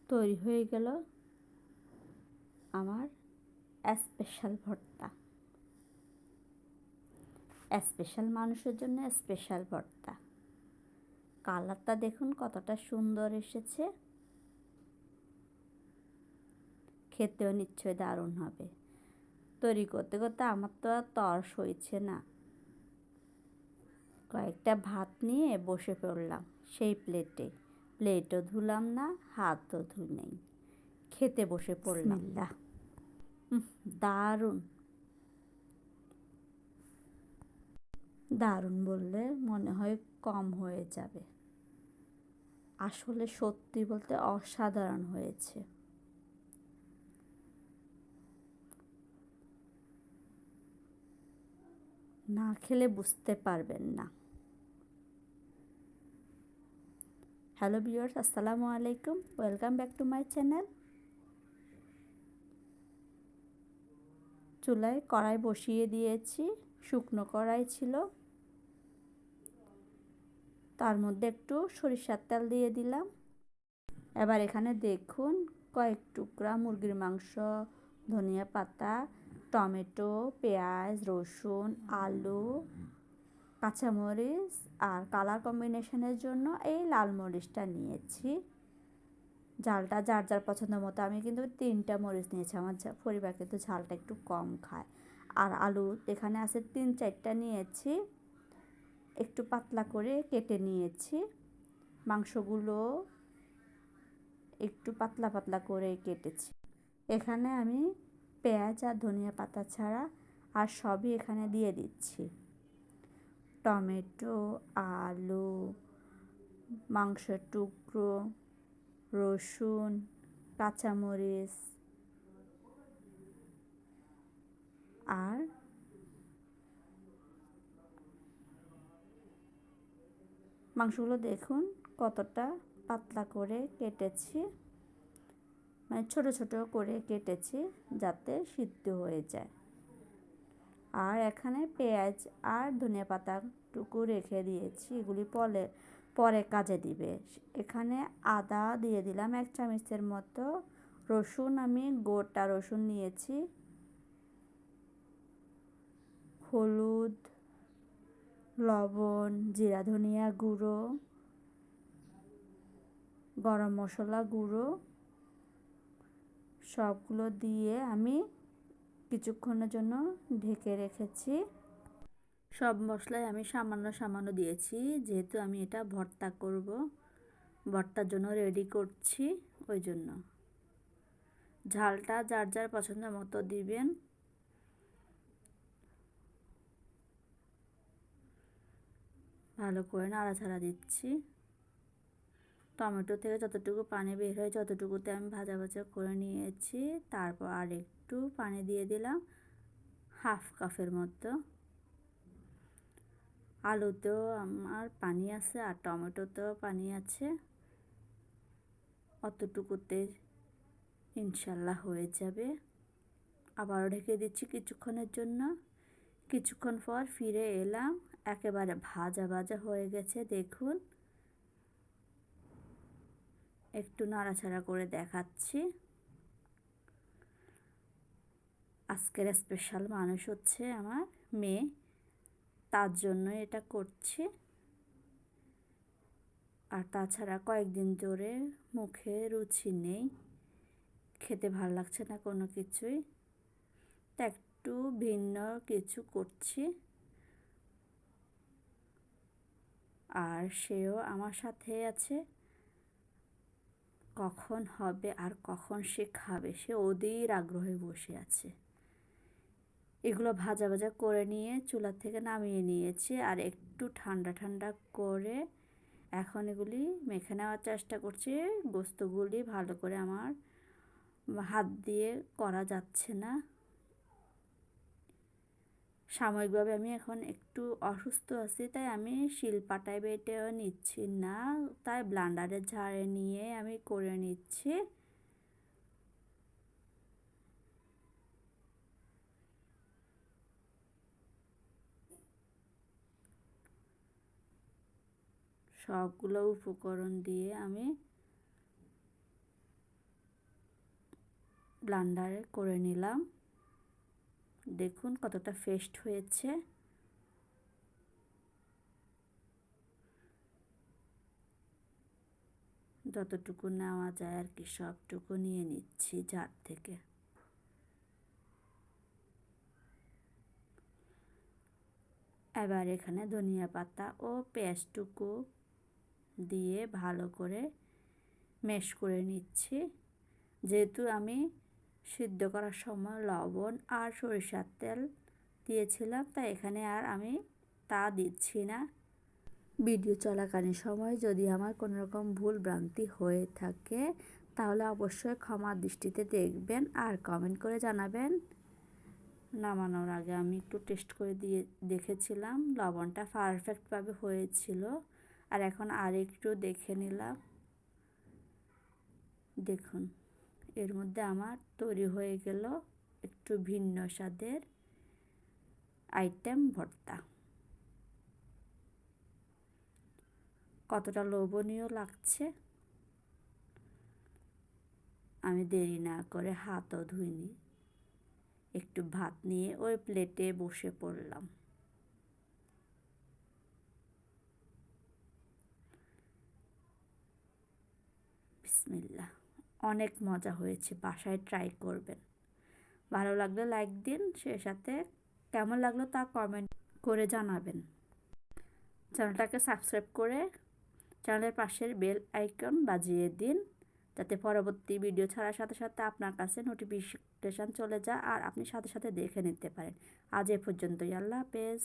তৈরি হয়ে গেল আমার স্পেশাল ভর্তা। স্পেশাল মানুষের জন্য স্পেশাল ভর্তা। কালারটা দেখুন কতটা সুন্দর এসেছে, খেতেও নিশ্চয়ই দারুণ হবে। তৈরি করতে করতে আমার তো আর তর সইছে না, কয়েকটা ভাত নিয়ে বসে পড়লাম সেই প্লেটও ধুলাম না, হাতও ধুই নেই, খেতে বসে পড়লাম। দারুণ দারুণ বললে মনে হয় কম হয়ে যাবে, আসলে সত্যি বলতে অসাধারণ হয়েছে। না খেলে বুঝতে পারবেন না। হ্যালো ভিউয়ার্স, আসসালামু আলাইকুম, welcome back to my channel. চুলায় কড়াই বসিয়ে দিয়েছি, শুকনো কড়াই ছিল, তার মধ্যে একটু সরিষার তেল দিয়ে দিলাম। এবার এখানে দেখুন কয়েক টুকরা মুরগির মাংস, ধনিয়া পাতা, টমেটো, পেঁয়াজ, রসুন, আলু, কাঁচামরিচ আর কালার কম্বিনেশনের জন্য এই লাল মরিচটা নিয়েছি। ঝালটা যার যার পছন্দ মতো, আমি কিন্তু 3টা মরিচ নিয়েছি, আমার পরিবার কিন্তু ঝালটা একটু কম খায়। আর আলু এখানে আছে 3-4টা নিয়েছি, একটু পাতলা করে কেটে নিয়েছি। মাংসগুলো একটু পাতলা পাতলা করে কেটেছি। এখানে আমি পেঁয়াজ আর ধনিয়া পাতা ছাড়া আর সবই এখানে দিয়ে দিচ্ছি। টমেটো, আলু, মাংসের টুকরো, রসুন, কাঁচামরিচ আর মাংসগুলো দেখুন কতটা পাতলা করে কেটেছি, মানে ছোট ছোট করে কেটেছি যাতে সিদ্ধ হয়ে যায়। আর এখানে পেঁয়াজ আর ধনিয়া পাতা টুকু রেখে দিয়েছি, এগুলি পরে কাজে দিবে। এখানে আদা দিয়ে দিলাম 1 চামচের মতো, রসুন আমি গোটা রসুন নিয়েছি, হলুদ, লবণ, জিরা ধনিয়া গুঁড়ো, গরম মশলা গুঁড়ো সবগুলো দিয়ে আমি কিছুক্ষণের জন্য ঢেকে রেখেছি। সব মশলাই আমি সামান্য সামান্য দিয়েছি, যেহেতু আমি এটা ভর্তা করব, ভর্তার জন্য রেডি করছি, ওই জন্য ঝালটা যার যার পছন্দ মতো দিবেন। ভালো করে নাড়াচাড়া দিচ্ছি। টমেটো থেকে যতটুকু পানি বের হয় যতটুকুতে আমি ভাজা ভাজা করে নিয়েছি, তারপর আর একটু পানি দিয়ে দিলাম 1/2 কাপের মতো। আলুতেও আমার পানি আছে আর টমেটোতেও পানি আছে, অতটুকুতে ইনশাল্লাহ হয়ে যাবে। আবারও ঢেকে দিচ্ছি কিছুক্ষণের জন্য। কিছুক্ষণ পর ফিরে এলাম, একেবারে ভাজা ভাজা হয়ে গেছে দেখুন। একটু নাড়াচাড়া করে দেখাচ্ছি। আজকের স্পেশাল মানুষ হচ্ছে আমার মেয়ে, তার জন্য এটা করছি। আর তাছাড়া কয়েকদিন ধরে মুখে রুচি নেই, খেতে ভালো লাগছে না কোনো কিছুই, তা একটু ভিন্ন কিছু করছি। আর সেও আমার সাথে আছে, কখন হবে আর কখন সে খাবে সে অধীর আগ্রহে বসে আছে। এগুলো ভাজা ভাজা করে নিয়ে চুলা থেকে নামিয়ে নিয়েছি, আর একটু ঠান্ডা ঠান্ডা করে এখন এগুলি মেখে নেওয়ার চেষ্টা করছি। গোস্তগুলি ভালো করে আমার হাত দিয়ে করা যাচ্ছে না, সাময়িকভাবে আমি এখন একটু অসুস্থ আছি, তাই আমি শিলপাটায় বেটেও নিচ্ছি না, তাই ব্লান্ডারে ঝাড়ে নিয়ে আমি করে নিচ্ছি। সবগুলো উপকরণ দিয়ে আমি ব্লেন্ডারে করে নিলাম। দেখুন কতটা পেস্ট হয়েছে। যতটুকু নেওয়া যায় আর কি সবটুকু নিয়ে নিচ্ছি জার থেকে। এবার এখানে ধনিয়া পাতা ও পেঁয়াজটুকু দিয়ে ভালো করে ম্যাশ করে নিচ্ছি। যেহেতু আমি সিদ্ধ করার সময় লবণ আর সরিষার তেল দিয়েছিলাম, তাই এখানে আর আমি তা দিচ্ছি না। ভিডিও চলাকালীন সময় যদি আমার কোনো রকম ভুল ভ্রান্তি হয়ে থাকে তাহলে অবশ্যই ক্ষমার দৃষ্টিতে দেখবেন আর কমেন্ট করে জানাবেন। নামানোর আগে আমি একটু টেস্ট করে দিয়ে দেখেছিলাম, লবণটা পারফেক্টভাবে হয়েছিল। আর এখন আর একটু দেখে নিলাম। দেখুন এর মধ্যে আমার তৈরি হয়ে গেল একটু ভিন্ন স্বাদের আইটেম ভর্তা। কতটা লোভনীয় লাগছে। আমি দেরি না করে হাতও ধুইনি, একটু ভাত নিয়ে ওই প্লেটে বসে পড়লাম। বিসমিল্লাহ। অনেক মজা হয়েছে, বাসায় ট্রাই করবেন। ভালো লাগলে লাইক দিন, সে সাথে কেমন লাগলো তা কমেন্ট করে জানাবেন। চ্যানেলটাকে সাবস্ক্রাইব করে চ্যানেলের পাশের বেল আইকন বাজিয়ে দিন, যাতে পরবর্তী ভিডিও ছাড়ার সাথে সাথে আপনার কাছে নোটিফিকেশান চলে যায় আর আপনি সাথে সাথে দেখে নিতে পারেন। আজ এ পর্যন্তই। আল্লাহ হাফেজ।